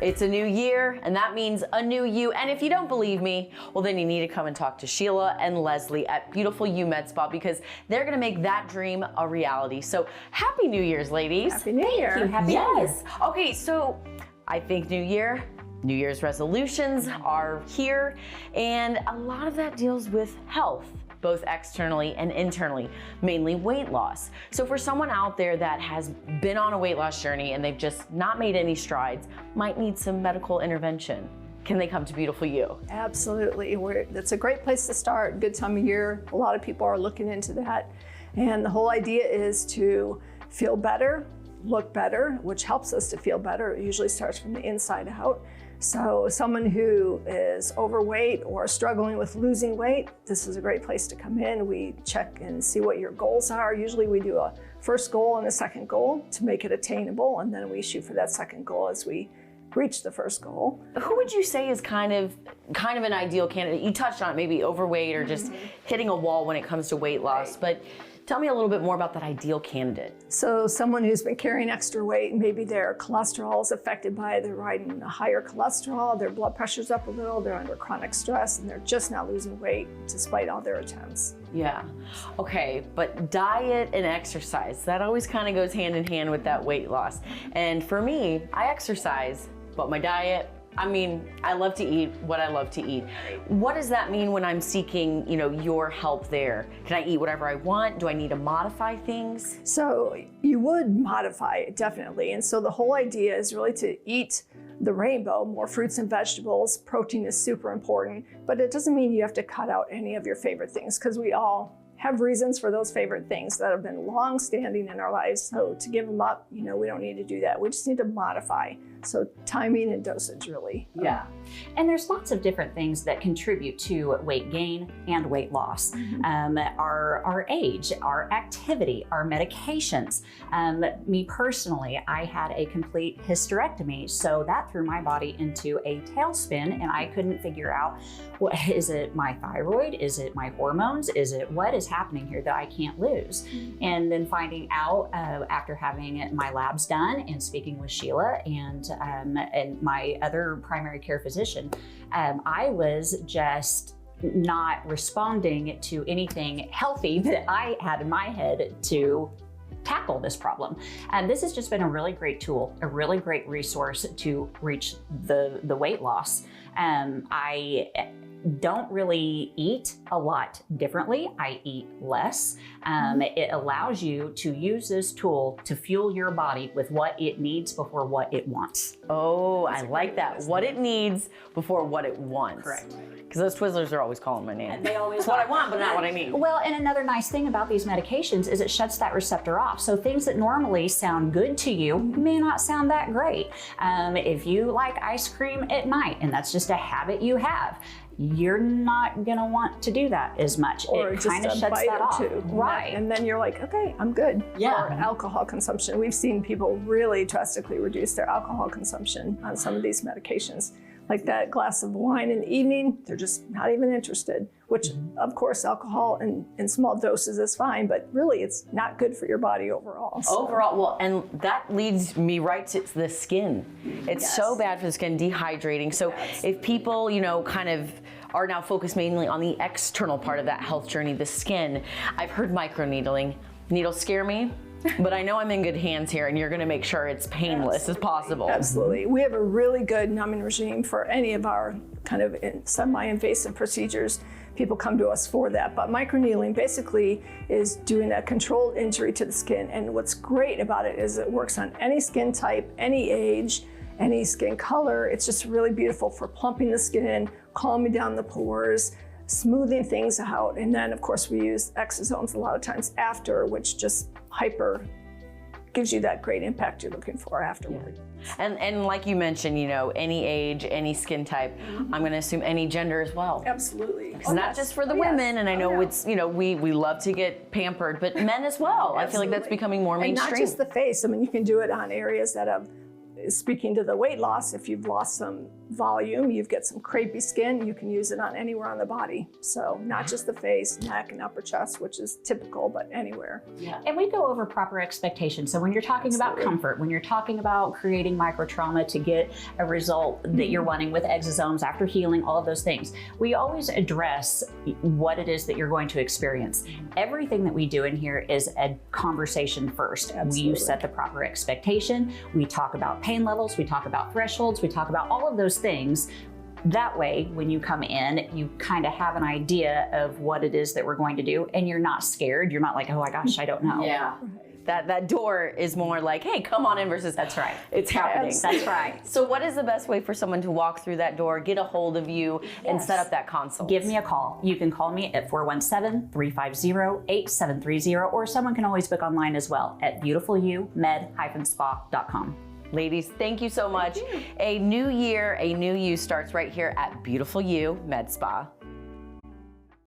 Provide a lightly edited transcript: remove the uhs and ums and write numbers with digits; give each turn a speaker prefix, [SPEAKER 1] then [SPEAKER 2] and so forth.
[SPEAKER 1] It's a new year, and that means a new you. And if you don't believe me, well, then you need to come and talk to Sheila and Leslie at Beautiful You Med Spa, because they're gonna make that dream a reality. So happy New Year's, ladies.
[SPEAKER 2] Happy New Year.
[SPEAKER 3] Thank you. Happy New Year.
[SPEAKER 1] Okay, so I think New Year's resolutions are here, and a lot of that deals with health, both externally and internally, mainly weight loss. So for someone out there that has been on a weight loss journey and they've just not made any strides, might need some medical intervention, can they come to Beautiful You?
[SPEAKER 2] Absolutely. That's a great place to start. Good time of year. A lot of people are looking into that. And the whole idea is to feel better, look better, which helps us to feel better. It usually starts from the inside out. So someone who is overweight or struggling with losing weight, this is a great place to come in. We check and see what your goals are. Usually we do a first goal and a second goal to make it attainable, and then we shoot for that second goal as we reach the first goal.
[SPEAKER 1] Who would you say is kind of an ideal candidate? You touched on it, maybe overweight or just hitting a wall when it comes to weight loss, but tell me a little bit more about that ideal candidate.
[SPEAKER 2] So someone who's been carrying extra weight, maybe their cholesterol is affected by it, they're riding a higher cholesterol, their blood pressure's up a little, they're under chronic stress, and they're just not losing weight despite all their attempts.
[SPEAKER 1] Yeah, okay, but diet and exercise, that always kind of goes hand in hand with that weight loss. And for me, I exercise, but my diet, I love to eat what I love to eat. What does that mean when I'm seeking, your help there? Can I eat whatever I want? Do I need to modify things?
[SPEAKER 2] So you would modify it, definitely. And so the whole idea is really to eat the rainbow, more fruits and vegetables. Protein is super important, but it doesn't mean you have to cut out any of your favorite things, because we all have reasons for those favorite things that have been long standing in our lives. So to give them up, we don't need to do that. We just need to modify. So timing and dosage, really.
[SPEAKER 1] Yeah.
[SPEAKER 3] And there's lots of different things that contribute to weight gain and weight loss. Our age, our activity, our medications. Me personally, I had a complete hysterectomy, so that threw my body into a tailspin, and I couldn't figure out, is it my thyroid? Is it my hormones? Is it what is happening here that I can't lose? And then finding out after having my labs done and speaking with Sheila and my other primary care physician, I was just not responding to anything healthy that I had in my head to tackle this problem. And this has just been a really great tool, a really great resource to reach the weight loss. I don't really eat a lot differently. I eat less. It allows you to use this tool to fuel your body with what it needs before what it wants.
[SPEAKER 1] Oh, I like that. What it needs before what it wants.
[SPEAKER 3] Correct.
[SPEAKER 1] Because those Twizzlers are always calling my name.
[SPEAKER 3] And they always
[SPEAKER 1] It's what I want, but not what I need.
[SPEAKER 3] Well, and another nice thing about these medications is it shuts that receptor off. So things that normally sound good to you may not sound that great. If you like ice cream at night, and that's just a habit you have, you're not gonna want to do that as much.
[SPEAKER 2] Or
[SPEAKER 3] it
[SPEAKER 2] just
[SPEAKER 3] kind of
[SPEAKER 2] a
[SPEAKER 3] shuts
[SPEAKER 2] bite
[SPEAKER 3] that
[SPEAKER 2] or
[SPEAKER 3] off.
[SPEAKER 2] two.
[SPEAKER 3] Right.
[SPEAKER 2] And then you're like, okay, I'm good.
[SPEAKER 3] Yeah.
[SPEAKER 2] Or alcohol consumption. We've seen people really drastically reduce their alcohol consumption on some of these medications. Like that glass of wine in the evening, they're just not even interested, which of course alcohol in small doses is fine, but really it's not good for your body overall. So.
[SPEAKER 1] Overall, well, and that leads me right to the skin. It's so bad for the skin, dehydrating. So if people, kind of are now focused mainly on the external part of that health journey, the skin, I've heard microneedling. Needles scare me, but I know I'm in good hands here, and you're gonna make sure it's painless as possible.
[SPEAKER 2] Absolutely. We have a really good numbing regime for any of our kind of semi-invasive procedures. People come to us for that. But microneedling basically is doing a controlled injury to the skin. And what's great about it is it works on any skin type, any age, any skin color. It's just really beautiful for plumping the skin, calming down the pores, smoothing things out. And then of course we use exosomes a lot of times after, which just gives you that great impact you're looking for afterward.
[SPEAKER 1] And like you mentioned, any age, any skin type, I'm gonna assume any gender as well.
[SPEAKER 2] Absolutely.
[SPEAKER 1] It's not just for the women, and I know it's, we love to get pampered, but men as well. I feel like that's becoming more mainstream.
[SPEAKER 2] And not just the face. You can do it on areas that have speaking to the weight loss, if you've lost some volume, you've got some crepey skin, you can use it on anywhere on the body. So not just the face, neck, and upper chest, which is typical, but anywhere.
[SPEAKER 3] Yeah. And we go over proper expectations. So when you're talking about comfort, when you're talking about creating micro trauma to get a result that you're wanting with exosomes after healing, all of those things, we always address what it is that you're going to experience. Everything that we do in here is a conversation first.
[SPEAKER 2] Absolutely.
[SPEAKER 3] We set the proper expectation. We talk about pain levels. We talk about thresholds. We talk about all of those things. That way, when you come in, you kind of have an idea of what it is that we're going to do, and you're not scared. You're not like, oh my gosh, I don't know.
[SPEAKER 1] Yeah. That door is more like, hey, come on in versus
[SPEAKER 3] That's right.
[SPEAKER 1] it's happening.
[SPEAKER 2] Yes.
[SPEAKER 3] That's right.
[SPEAKER 1] So what is the best way for someone to walk through that door, get a hold of you, and set up that consult?
[SPEAKER 3] Give me a call. You can call me at 417-350-8730, or someone can always book online as well at beautifulyoumed-spa.com.
[SPEAKER 1] Ladies, thank you so much. A new year, a new you starts right here at Beautiful You Med Spa.